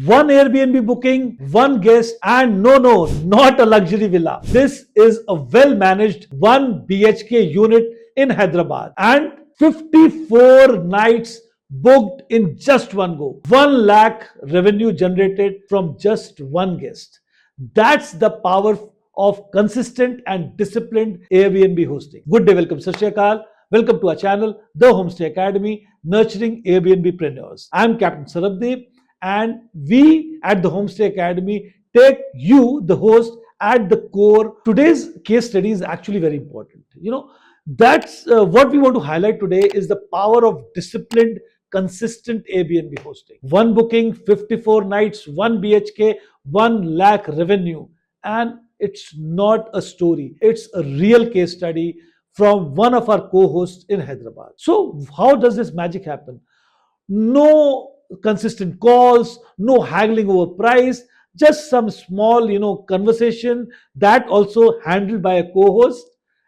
One Airbnb booking, one guest, and no, not a luxury villa. This is a well managed 1 BHK unit in Hyderabad and 54 nights booked in just one go. 1 lakh revenue generated from just one guest. That's the power of consistent and disciplined Airbnb hosting. Good day, welcome, Sat Shri Akal. Welcome to our channel, The Homestay Academy, nurturing Airbnbpreneurs. I'm Captain Sarabdeep, and we at the Homestay Academy take you, the host, at the core. Today's case study is actually very important. That's what we want to highlight today is the power of disciplined, consistent Airbnb hosting. One booking, 54 nights, 1 BHK, 1 lakh revenue. And it's not a story, it's a real case study from one of our co-hosts in Hyderabad. So, how does this magic happen? No consistent calls, no haggling over price, just some small, conversation that also handled by a co-host,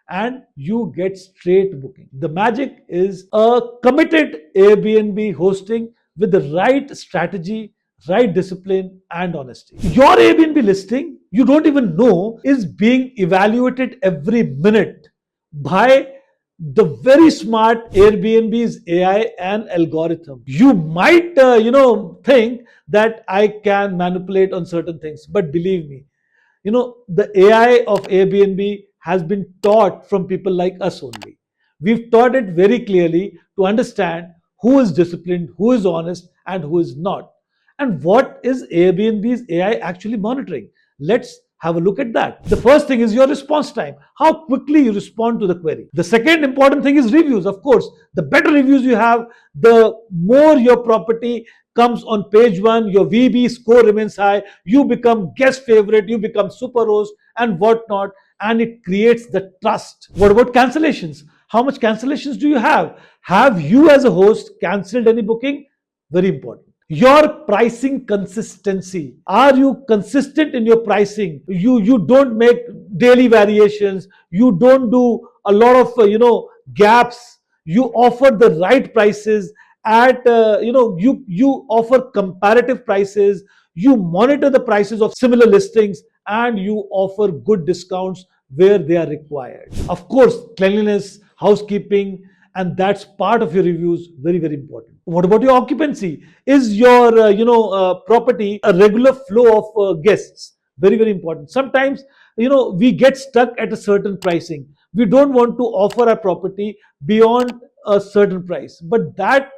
and you get straight booking. The magic is a committed Airbnb hosting with the right strategy, right discipline, and honesty. Your Airbnb listing, you don't even know, is being evaluated every minute by the very smart Airbnb's AI and algorithm. You might, think that I can manipulate on certain things, but believe me, the AI of Airbnb has been taught from people like us only. We've taught it very clearly to understand who is disciplined, who is honest, and who is not. And what is Airbnb's AI actually monitoring? Let's have a look at that. The first thing is your response time, how quickly you respond to the query. The second important thing is reviews. Of course, the better reviews you have, the more your property comes on page one, your VB score remains high, you become guest favorite, you become super host, and whatnot, and it creates the trust. What about cancellations? How much cancellations do you have? Have you as a host cancelled any booking? Very important. Your pricing consistency. Are you consistent in your pricing? You don't make daily variations. You don't do a lot of gaps. You offer the right prices at you offer comparative prices. You monitor the prices of similar listings, and you offer good discounts where they are required. Of course, cleanliness, housekeeping, and that's part of your reviews. Very, very important. What about your occupancy? Is your property a regular flow of guests? Very, very important. Sometimes we get stuck at a certain pricing. We don't want to offer our property beyond a certain price, but that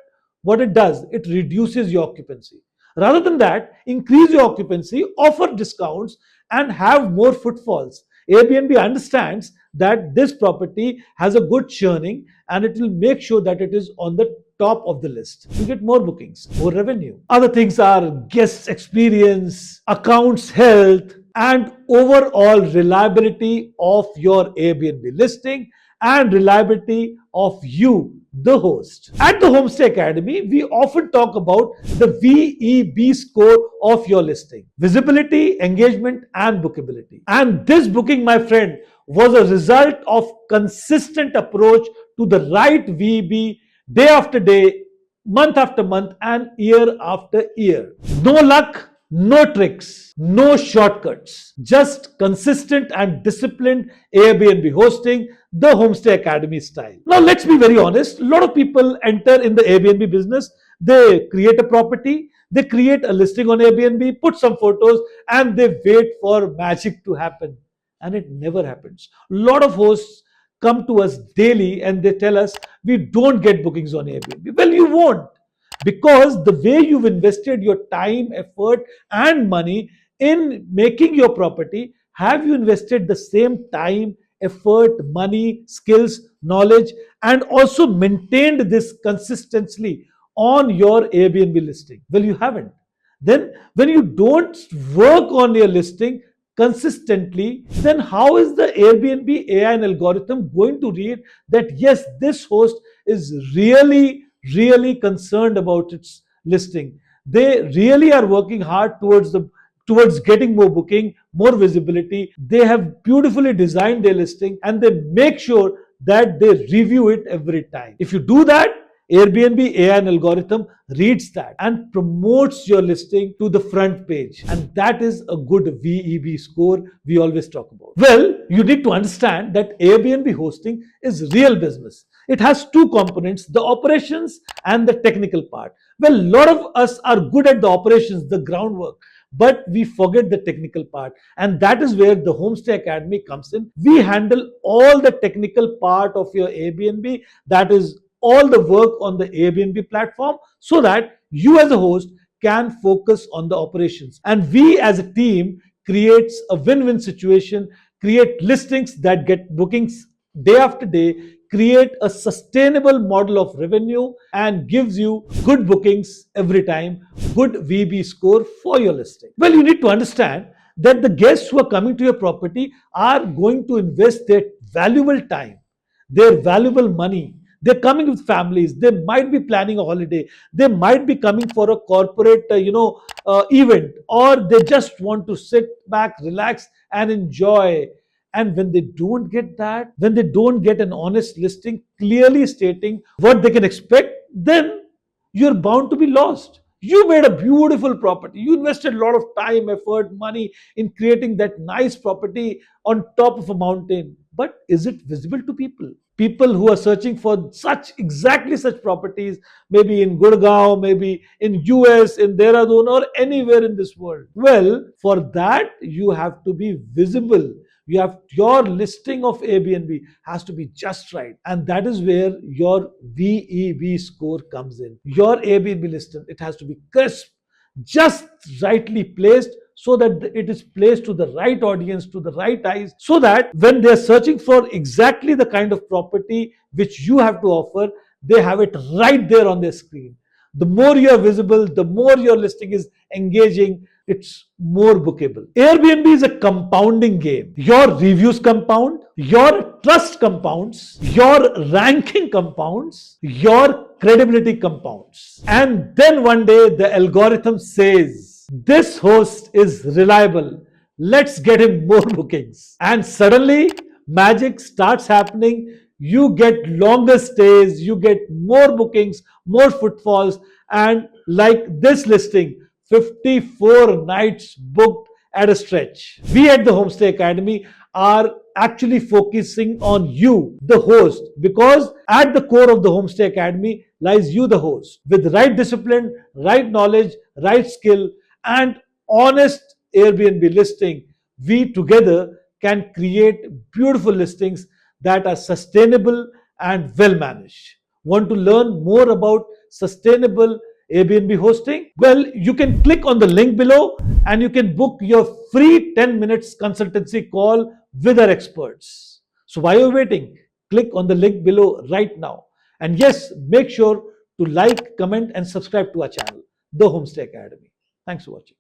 what it does, it reduces your occupancy. Rather than that, increase your occupancy, offer discounts, and have more footfalls. Airbnb understands that this property has a good churning, and it will make sure that it is on the top of the list. You get more bookings, more revenue. Other things are guest experience, accounts health, and overall reliability of your Airbnb listing and reliability of you, the host. At the Homestay Academy, we often talk about the VEB score of your listing: visibility, engagement, and bookability. And this booking, my friend, was a result of consistent approach to the right VEB day after day, month after month, and year after year. No luck, no tricks, no shortcuts, just consistent and disciplined Airbnb hosting, the Homestay Academy style. Now, let's be very honest. A lot of people enter in the Airbnb business. They create a property, they create a listing on Airbnb, put some photos, and they wait for magic to happen. And it never happens. A lot of hosts come to us daily and they tell us we don't get bookings on Airbnb. Well, you won't, because the way you've invested your time, effort, and money in making your property, have you invested the same time, effort, money, skills, knowledge, and also maintained this consistently on your Airbnb listing? Well, you haven't. Then, when you don't work on your listing consistently, then how is the Airbnb AI and algorithm going to read that yes, this host is really concerned about its listing? They really are working hard towards getting more booking, more visibility. They have beautifully designed their listing, and they make sure that they review it every time. If you do that, Airbnb AI and algorithm reads that and promotes your listing to the front page. And that is a good VEB score we always talk about. Well, you need to understand that Airbnb hosting is real business. It has two components, the operations and the technical part. Well, a lot of us are good at the operations, the groundwork, but we forget the technical part. And that is where the Homestay Academy comes in. We handle all the technical part of your Airbnb, that is all the work on the Airbnb platform, so that you as a host can focus on the operations. And we as a team creates a win-win situation, create listings that get bookings day after day, create a sustainable model of revenue, and gives you good bookings every time, good VB score for your listing. Well, you need to understand that the guests who are coming to your property are going to invest their valuable time, their valuable money. They're coming with families. They might be planning a holiday. They might be coming for a corporate, event, or they just want to sit back, relax, and enjoy. And when they don't get that, when they don't get an honest listing clearly stating what they can expect, then you're bound to be lost. You made a beautiful property. You invested a lot of time, effort, money in creating that nice property on top of a mountain. But is it visible to people? People who are searching for exactly such properties, maybe in Gurgaon, maybe in US, in Dehradun, or anywhere in this world. Well, for that, you have to be visible. Your listing of Airbnb has to be just right. And that is where your VEB score comes in. Your Airbnb listing, it has to be crisp, just rightly placed, so that it is placed to the right audience, to the right eyes, so that when they're searching for exactly the kind of property which you have to offer, they have it right there on their screen. The more you're visible, the more your listing is engaging, it's more bookable. Airbnb is a compounding game. Your reviews compound, your trust compounds, your ranking compounds, your credibility compounds. And then one day the algorithm says, this host is reliable. Let's get him more bookings. And suddenly magic starts happening. You get longer stays, you get more bookings, more footfalls, and like this listing, 54 nights booked at a stretch. We at the Homestay Academy are actually focusing on you, the host, because at the core of the Homestay Academy lies you, the host, with right discipline, right knowledge, right skill, and honest Airbnb listing. We together can create beautiful listings that are sustainable and well managed. Want to learn more about sustainable Airbnb hosting? Well, you can click on the link below and you can book your free 10 minutes consultancy call with our experts. So why are you waiting? Click on the link below right now. And yes, make sure to like, comment, and subscribe to our channel, The Homestay Academy. Thanks for watching.